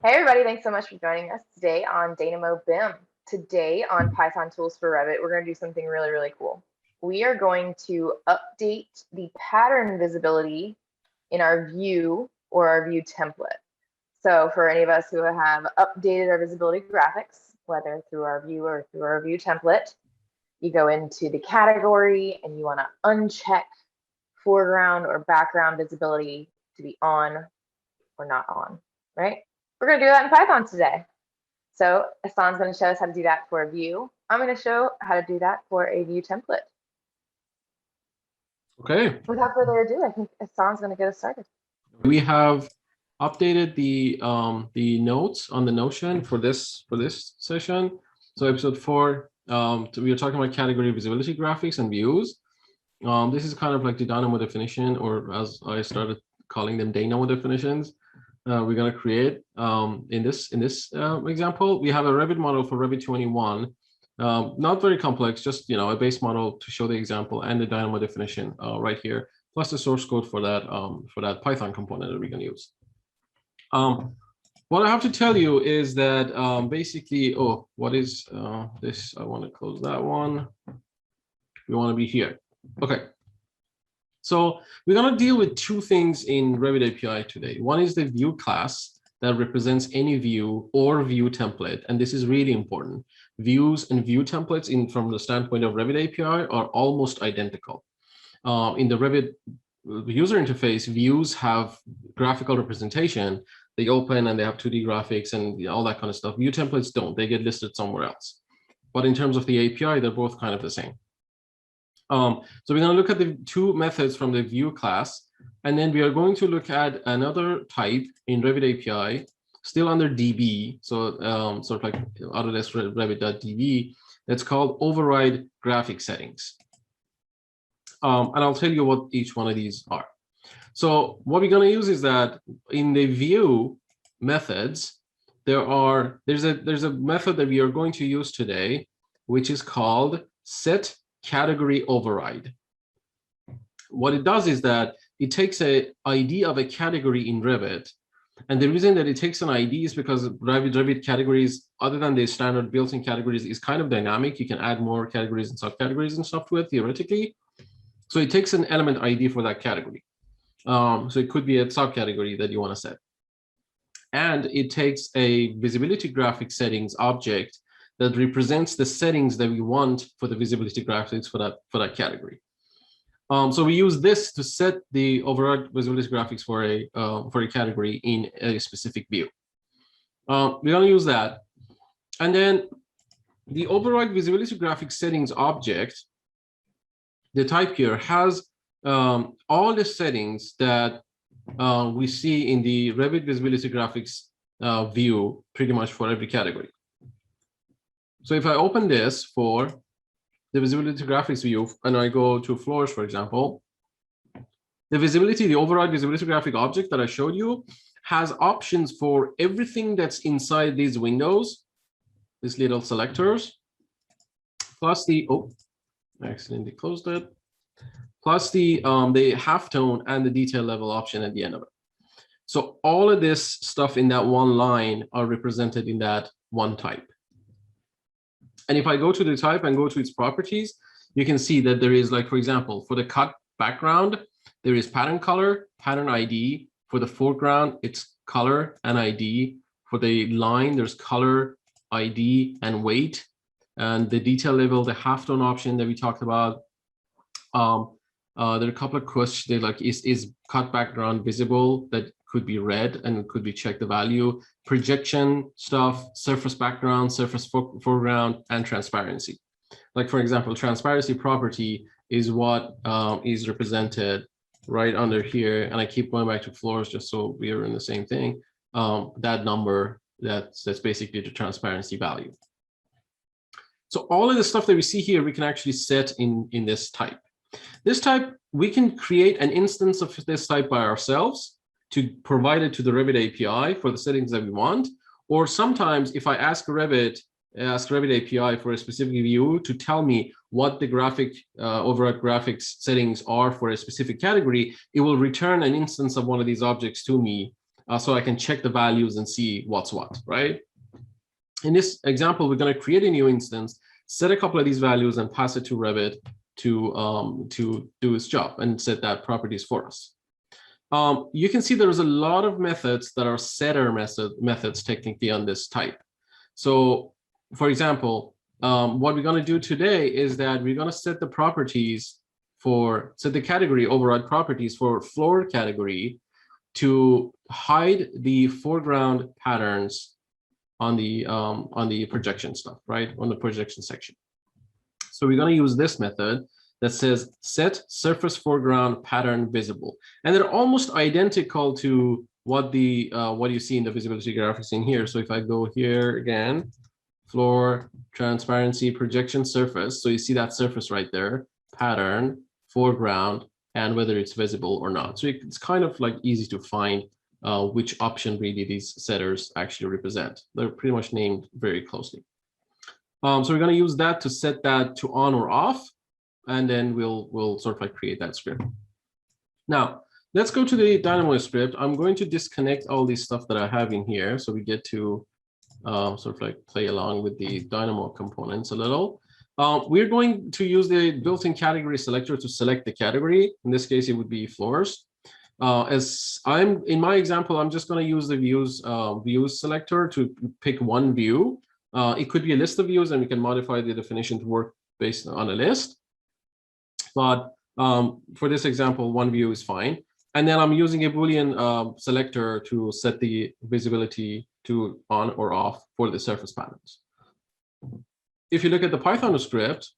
Hey everybody, thanks so much for joining us today on Dynamo BIM. Today on Python Tools for Revit, we're going to do something really, really cool. We are going to update the pattern visibility in our view or our view template. So for any of us who have updated our visibility graphics, whether through our view or through our view template, you go into the category and you want to uncheck foreground or background visibility to be on or not on, right? We're going to do that in Python today. So Ehsan's going to show us how to do that for a view. I'm going to show how to do that for a view template. Okay. Without further ado, I think Ehsan's going to get us started. We have updated the notes on the Notion for this session. So episode 4, we are talking about category visibility graphics and views. This is kind of like the Dynamo definition, or as I started calling them, Dynamo definitions. We're going to create in this example. We have a Revit model for Revit 21. Not very complex, just a base model to show the example and the Dynamo definition right here, plus the source code for that Python component that we're going to use. What I have to tell you is that basically, what is this? I want to close that one. We want to be here. Okay. So we're going to deal with two things in Revit API today. One is the view class that represents any view or view template. And this is really important. Views and view templates from the standpoint of Revit API are almost identical. In the Revit user interface, views have graphical representation. They open and they have 2D graphics and all that kind of stuff. View templates don't. They get listed somewhere else. But in terms of the API, they're both kind of the same. So we're going to look at the two methods from the view class, and then we are going to look at another type in Revit API, still under DB, so sort of like Autodesk Revit.db, that's called override graphic settings. And I'll tell you what each one of these are. So what we're going to use is that in the view methods, there's a method that we are going to use today, which is called set category override. What it does is that it takes an ID of a category in Revit. And the reason that it takes an ID is because Revit categories, other than the standard built-in categories, is kind of dynamic. You can add more categories and subcategories and stuff to it, theoretically. So it takes an element ID for that category. So it could be a subcategory that you want to set. And it takes a visibility graphic settings object that represents the settings that we want for the visibility graphics for that category. So we use this to set the overall visibility graphics for a category in a specific view. We're going to use that. And then the override visibility graphics settings object, the type here, has all the settings that we see in the Revit visibility graphics view pretty much for every category. So if I open this for the visibility graphics view and I go to floors, for example, the override visibility graphic object that I showed you has options for everything that's inside these windows, these little selectors, plus the, I accidentally closed it, plus the halftone and the detail level option at the end of it. So all of this stuff in that one line are represented in that one type. And if I go to the type and go to its properties, you can see that there is, like, for example, for the cut background, there is pattern color, pattern ID. For the foreground, it's color and ID. For the line, there's color, ID, and weight. And the detail level, the halftone option that we talked about. There are a couple of questions, like, is cut background visible? That could be red and could be check the value. Projection stuff, surface background, surface foreground, and transparency. Like, for example, transparency property is what is represented right under here. And I keep going back to floors just so we are in the same thing. That number, that's basically the transparency value. So all of the stuff that we see here, we can actually set in this type. This type, we can create an instance of this type by ourselves to provide it to the Revit API for the settings that we want. Or sometimes if I ask Revit API for a specific view to tell me what the override graphics settings are for a specific category, it will return an instance of one of these objects to me so I can check the values and see what's what, right? In this example, we're going to create a new instance, set a couple of these values, and pass it to Revit to do its job and set that properties for us. You can see there's a lot of methods that are setter methods technically on this type. So, for example, what we're going to do today is that we're going to set the properties set the category override properties for floor category to hide the foreground patterns on the projection stuff, right? On the projection section. So we're going to use this method that says set surface foreground pattern visible, and they're almost identical to what you see in the visibility graphics in here. So if I go here again, floor transparency projection surface, so you see that surface right there, pattern foreground, and whether it's visible or not. So it's kind of like easy to find which option really these setters actually represent. They're pretty much named very closely. So we're going to use that to set that to on or off, and then we'll sort of like create that script. Now, let's go to the Dynamo script. I'm going to disconnect all this stuff that I have in here, so we get to sort of like play along with the Dynamo components a little. We're going to use the built-in category selector to select the category. In this case, it would be floors. In my example, I'm just going to use the views selector to pick one view. It could be a list of views, and we can modify the definition to work based on a list. But for this example, one view is fine. And then I'm using a Boolean selector to set the visibility to on or off for the surface patterns. If you look at the Python script,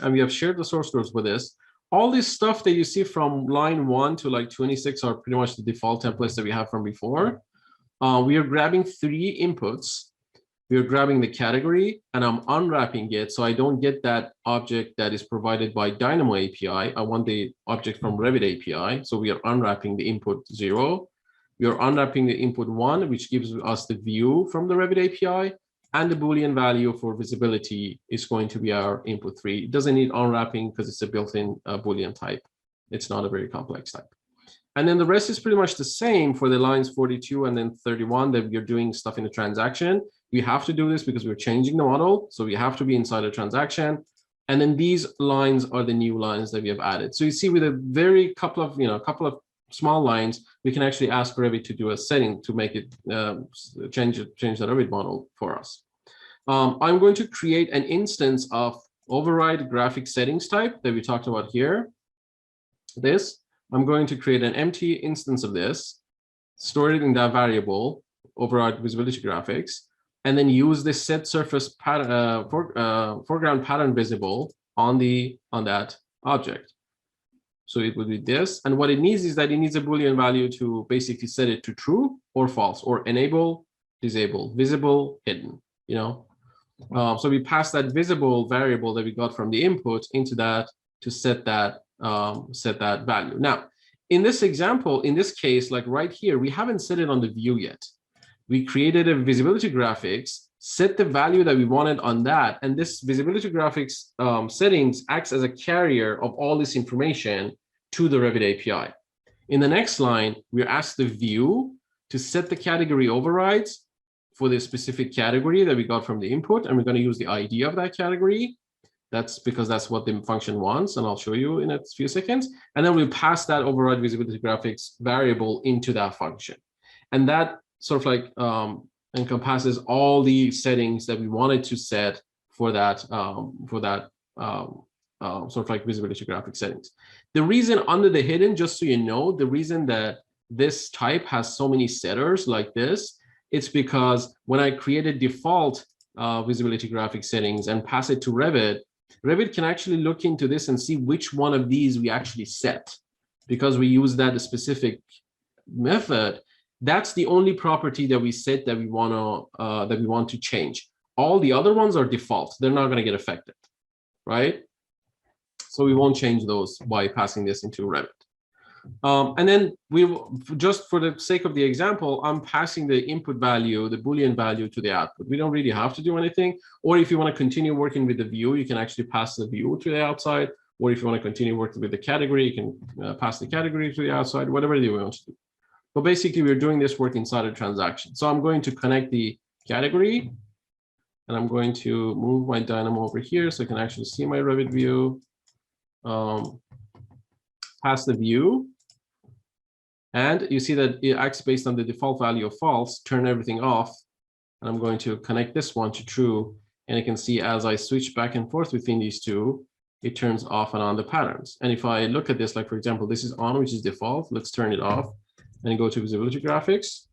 and we have shared the source codes with this, all this stuff that you see from line 1 to like 26 are pretty much the default templates that we have from before. We are grabbing 3 inputs. We are grabbing the category, and I'm unwrapping it, so I don't get that object that is provided by Dynamo API. I want the object from Revit API, so we are unwrapping the input 0. We are unwrapping the input 1, which gives us the view from the Revit API, and the Boolean value for visibility is going to be our input 3. It doesn't need unwrapping because it's a built-in Boolean type. It's not a very complex type. And then the rest is pretty much the same for the lines 42 and then 31 that we're doing stuff in the transaction. We have to do this because we're changing the model. So we have to be inside a transaction. And then these lines are the new lines that we have added. So you see with a couple of small lines, we can actually ask Revit to do a setting to make it change the Revit model for us. I'm going to create an instance of override graphic settings type that we talked about here. I'm going to create an empty instance of this, store it in that variable, override visibility graphics, and then use this set surface pattern, foreground pattern visible on that object. So it would be this, and what it needs is that it needs a Boolean value to basically set it to true or false, or enable, disable, visible, hidden. So we pass that visible variable that we got from the input into that to set that value. Now, in this example, in this case, like right here, we haven't set it on the view yet. We created a visibility graphics, set the value that we wanted on that, and this visibility graphics settings acts as a carrier of all this information to the Revit API. In the next line, we ask the view to set the category overrides for the specific category that we got from the input, and we're going to use the ID of that category. That's because that's what the function wants, and I'll show you in a few seconds. And then we'll pass that override visibility graphics variable into that function. And that sort of like encompasses all the settings that we wanted to set for that sort of like visibility graphic settings. The reason under the hidden, just so you know, the reason that this type has so many setters like this, it's because when I created default visibility graphic settings and pass it to Revit, Revit can actually look into this and see which one of these we actually set. Because we use that specific method, that's the only property that we set that we want to change. All the other ones are default. They're not going to get affected, right? So we won't change those by passing this into Revit. And then just for the sake of the example, I'm passing the input value, the Boolean value, to the output. We don't really have to do anything. Or if you want to continue working with the view, you can actually pass the view to the outside. Or if you want to continue working with the category, you can pass the category to the outside, whatever you want to do. But basically, we're doing this work inside a transaction. So I'm going to connect the category, and I'm going to move my Dynamo over here so I can actually see my Revit view. Pass the view. And you see that it acts based on the default value of false, turn everything off. And I'm going to connect this one to true. And you can see as I switch back and forth between these two, it turns off and on the patterns. And if I look at this, like for example, this is on, which is default. Let's turn it off and go to visibility graphics,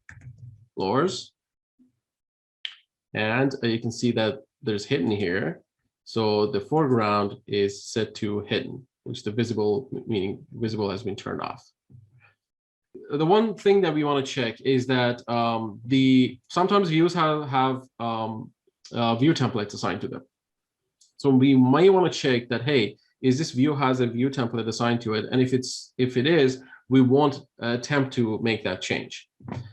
floors. And you can see that there's hidden here. So the foreground is set to hidden, which the visible, meaning visible has been turned off. The one thing that we want to check is that sometimes views have view templates assigned to them. So we might want to check that, hey, is this view has a view template assigned to it? And if it is, we won't attempt to make that change.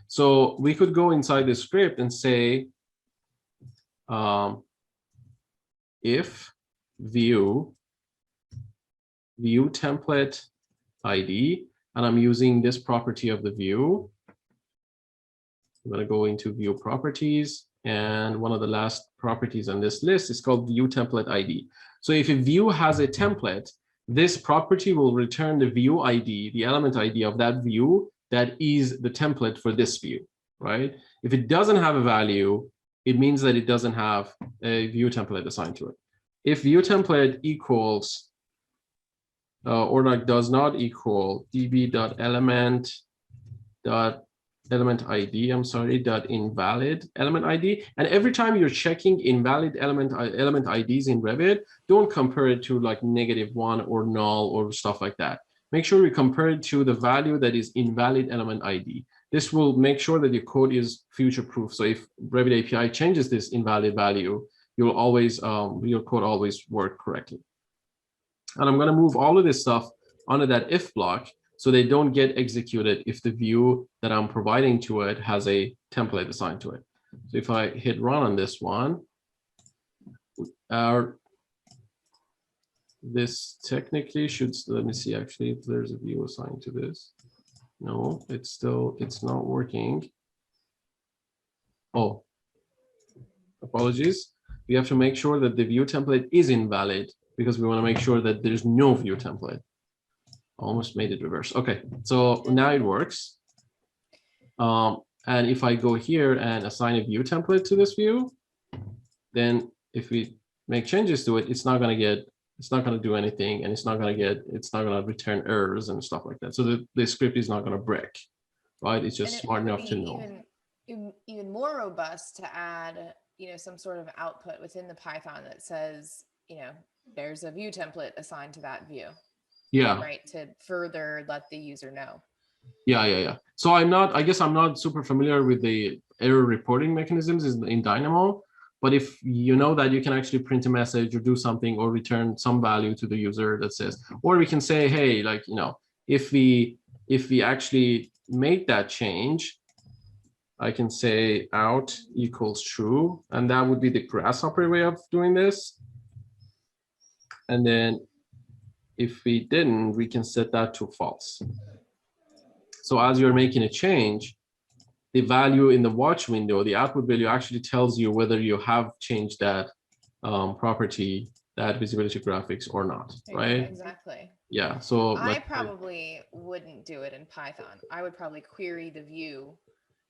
So we could go inside the script and say, if view template ID, and I'm using this property of the view. I'm going to go into view properties, and one of the last properties on this list is called view template ID. So if a view has a template, this property will return the view ID, the element ID of that view that is the template for this view, right? If it doesn't have a value, it means that it doesn't have a view template assigned to it. If view template equals or like does not equal db.element ID, I'm sorry, .invalid element ID. And every time you're checking invalid element IDs in Revit, don't compare it to like -1 or null or stuff like that. Make sure you compare it to the value that is invalid element ID. This will make sure that your code is future-proof. So if Revit API changes this invalid value, you'll always your code always work correctly. And I'm going to move all of this stuff onto that if block so they don't get executed if the view that I'm providing to it has a template assigned to it. So if I hit run on this one, this technically should, let me see actually if there's a view assigned to this. No, it's not working. Oh, apologies. We have to make sure that the view template is invalid because we want to make sure that there's no view template. Almost made it reverse. Okay, so now it works. And if I go here and assign a view template to this view, then if we make changes to it, it's not going to do anything, and it's not going to return errors and stuff like that. So the script is not going to break, right? It's just smart enough to know. Even more robust to add, some sort of output within the Python that says, there's a view template assigned to that view. Yeah. Right. To further let the user know. Yeah. So I guess I'm not super familiar with the error reporting mechanisms in Dynamo, but if you know that you can actually print a message or do something or return some value to the user that says, or we can say, hey, like, if we actually make that change, I can say out equals true, and that would be the grasshopper way of doing this. And then if we didn't, we can set that to false. So as you're making a change, the value in the watch window, the output value actually tells you whether you have changed that property, that visibility graphics or not, right? Exactly. Yeah, so I probably wouldn't do it in Python. I would probably query the view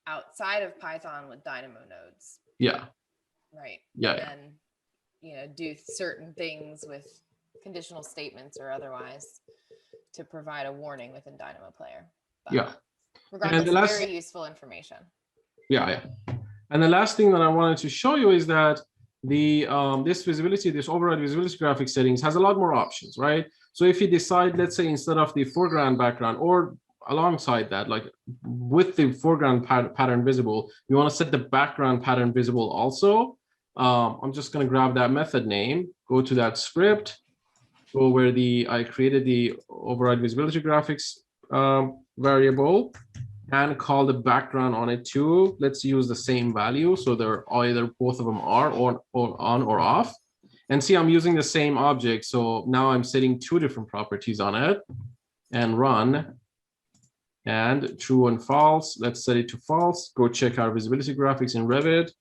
outside of Python with Dynamo nodes. Yeah. Right. Yeah. And then, do certain things with conditional statements or otherwise to provide a warning within Dynamo Player. But yeah. regardless, very useful information. Yeah. And the last thing that I wanted to show you is that this override visibility graphic settings has a lot more options, right? So if you decide, let's say, instead of the foreground background or alongside that, like with the foreground pattern visible, you want to set the background pattern visible also. I'm just going to grab that method name, go to that script, go where I created the override visibility graphics variable, and call the background on it too. Let's use the same value, so they're either both of them are or on or off. And see, I'm using the same object, so now I'm setting two different properties on it, and run. and true and false. Let's set it to false. Go check our visibility graphics in Revit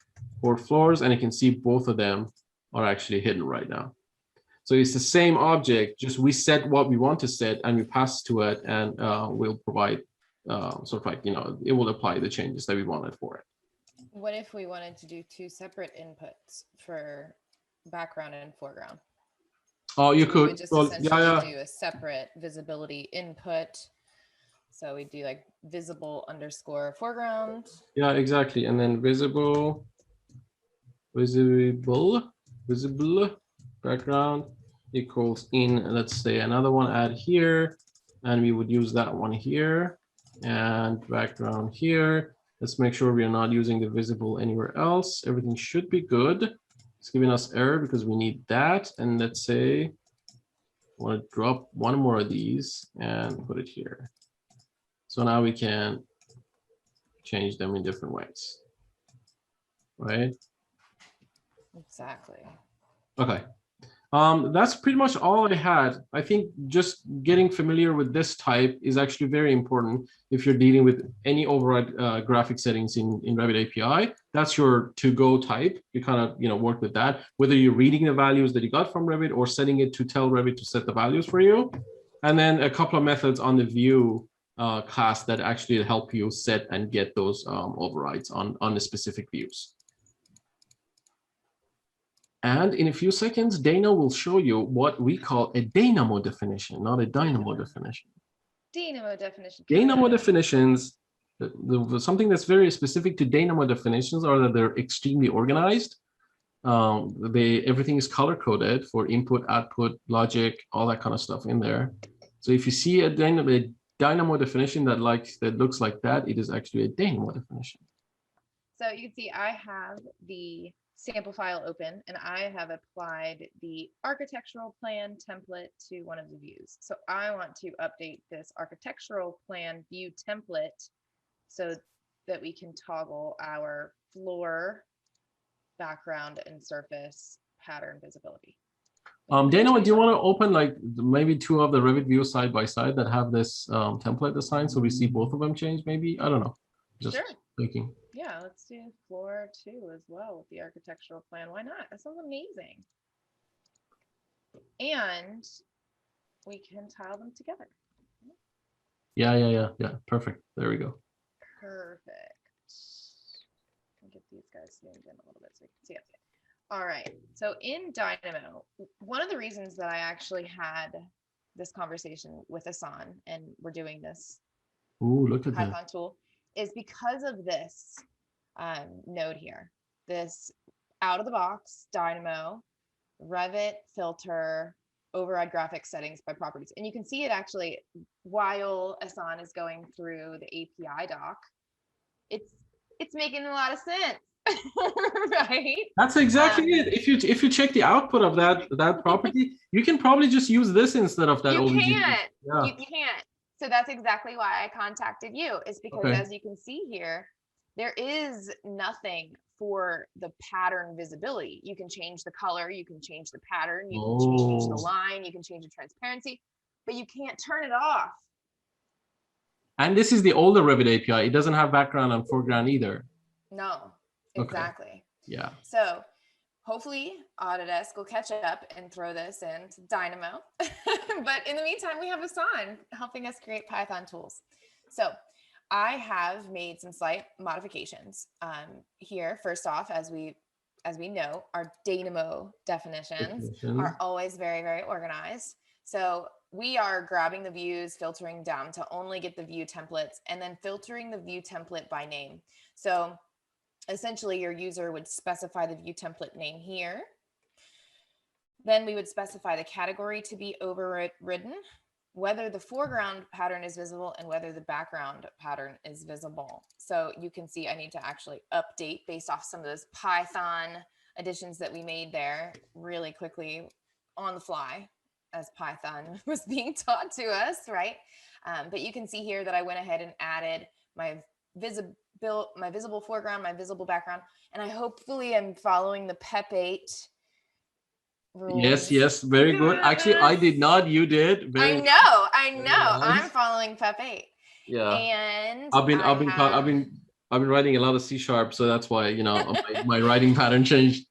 for floors, and you can see both of them are actually hidden right now. So it's the same object, just we set what we want to set and we pass to it, and we'll provide sort of like, it will apply the changes that we wanted for it. What if we wanted to do two separate inputs for background and foreground? Oh, you We could. would just Well, essentially do a separate visibility input. So we do like visible underscore foreground. Yeah, exactly. And then visible background equals in, let's say another one, add here, and we would use that one here, and background here. Let's make sure we are not using the visible anywhere else. Everything should be good. It's giving us error because we need that. And let's say I want to drop one more of these and put it here. So now we can change them in different ways, right? Exactly. Okay. That's pretty much all I had. I think just getting familiar with this type is actually very important if you're dealing with any override graphic settings in Revit API. That's your to-go type. You kind of work with that, whether you're reading the values that you got from Revit or setting it to tell Revit to set the values for you. And then a couple of methods on the view class that actually help you set and get those overrides on the specific views. And in a few seconds, Dana will show you what we call a dynamo definition, not a dynamo definition. Dynamo definition. Dynamo definitions, something that's very specific to dynamo definitions are that they're extremely organized. Everything is color coded for input, output, logic, all that kind of stuff in there. So if you see a dynamo definition that looks like that, it is actually a dynamo definition. So you can see I have the sample file open, and I have applied the architectural plan template to one of the views. So I want to update this architectural plan view template so that we can toggle our floor, background, and surface pattern visibility. Dana, do you want to open like maybe two of the Revit views side by side that have this template assigned so we see both of them change maybe? I don't know. Just sure. thinking. Yeah, let's do floor 2 as well with the architectural plan. Why not? That sounds amazing. And we can tile them together. Yeah. Perfect. There we go. Perfect. I'll get these guys zoomed in a little bit so you can see it. All right. So in Dynamo, one of the reasons that I actually had this conversation with Ehsan, and we're doing this look at Python that tool, is because of this node here, this out of the box Dynamo Revit filter override graphic settings by properties. And you can see it actually while Ehsan is going through the API doc. It's making a lot of sense. Right? That's exactly it. If you check the output of that property, you can probably just use this instead of that. You OBJ. can't. Yeah. You can't. So that's exactly why I contacted you, is because as you can see here, there is nothing for the pattern visibility. You can change the color, you can change the pattern, you can change the line, you can change the transparency, but you can't turn it off. And this is the older Revit API. It doesn't have background and foreground either. No, exactly. Okay. Yeah. So hopefully Autodesk will catch up and throw this into Dynamo. But in the meantime, we have Ehsan helping us create Python tools. So I have made some slight modifications here. First off, as we know, our Dynamo definitions are always very, very organized. So we are grabbing the views, filtering down to only get the view templates, and then filtering the view template by name. So essentially, your user would specify the view template name here. Then we would specify the category to be overridden, whether the foreground pattern is visible, and whether the background pattern is visible. So you can see I need to actually update based off some of those Python additions that we made there really quickly on the fly as Python was being taught to us, right? But you can see here that I went ahead and added my visible foreground, my visible background, and I hopefully am following the PEP8 rules. Yes, very good. Actually, I did not. You did. I know. I'm following PEP8. Yeah. And I've been writing a lot of C#, so that's why, you know, my writing pattern changed.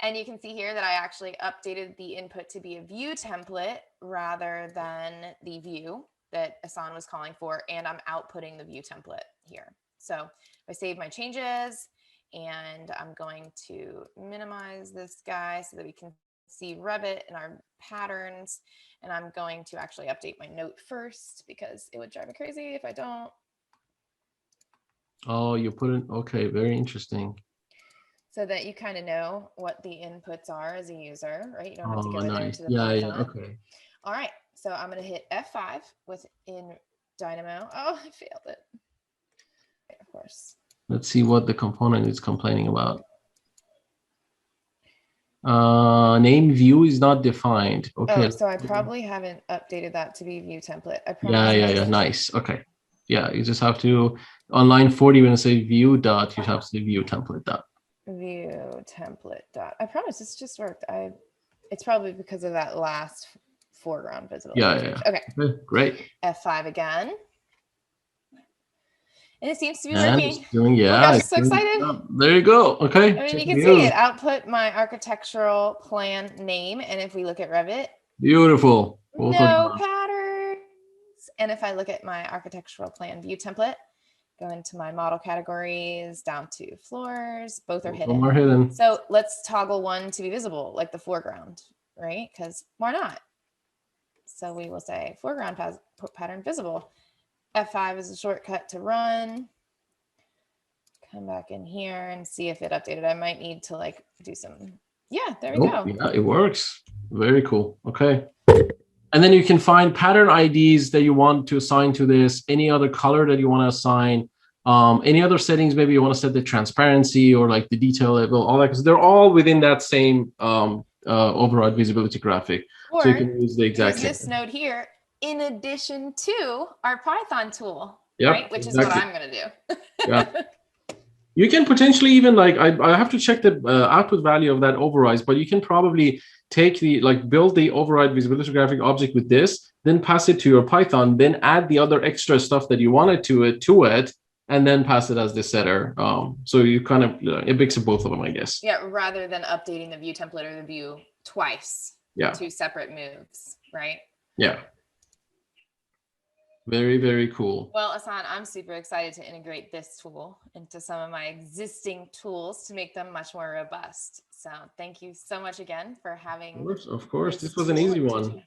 And you can see here that I actually updated the input to be a view template rather than the view that Ehsan was calling for, and I'm outputting the view template here. So I save my changes, and I'm going to minimize this guy so that we can see Revit and our patterns. And I'm going to actually update my note first because it would drive me crazy if I don't. Oh, you put in, okay, very interesting. So that you kind of know what the inputs are as a user, right? You don't have to go Oh, there nice. to the Yeah, Python. okay. All right, so I'm going to hit F5 within Dynamo. Oh, I failed it. Of course. Let's see what the component is complaining about. Name view is not defined. Okay. Oh, so I probably haven't updated that to be view template. I Yeah. Nice. Okay. Yeah, you just have to, on line 40, when I say view dot, you have to say view template dot. View template dot. I promise this just worked. It's probably because of that last foreground visibility. Yeah. Okay, great. F5 again. And it seems to be And working. it's doing, yeah. Oh my gosh, I'm so excited. There you go. Okay. I mean, you can see it output my architectural plan name. And if we look at Revit, Beautiful. no patterns. And if I look at my architectural plan view template, go into my model categories down to floors, both are hidden. So let's toggle one to be visible, like the foreground, right? Because why not? So we will say foreground pattern visible. F5 is a shortcut to run. Come back in here and see if it updated. I might need to like do some, yeah, there we go. Yeah, it works. Very cool. Okay. And then you can find pattern IDs that you want to assign to this, any other color that you want to assign, any other settings, maybe you want to set the transparency or like the detail level, all that, because they're all within that same override visibility graphic. Or so you can use the exact use this node here in addition to our Python tool, right? Which is what I'm going to do. Yeah. You can potentially even like, I have to check the output value of that overrides, but you can probably take the, like build the override visibility graphic object with this, then pass it to your Python, then add the other extra stuff that you wanted to it, and then pass it as the setter. So you kind of, it makes it both of them, I guess. Yeah, rather than updating the view template or the view twice. Yeah. Two separate moves, right? Yeah. Very, very cool. Well, Ehsan, I'm super excited to integrate this tool into some of my existing tools to make them much more robust. So thank you so much again for having. Of course. This was an easy one.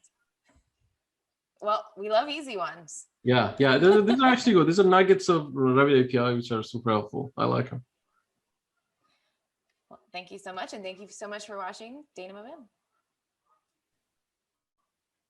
Well, we love easy ones. Yeah. These are actually good. These are nuggets of Revit API, which are super helpful. I like them. Well, thank you so much. And thank you so much for watching Dynamo BIM.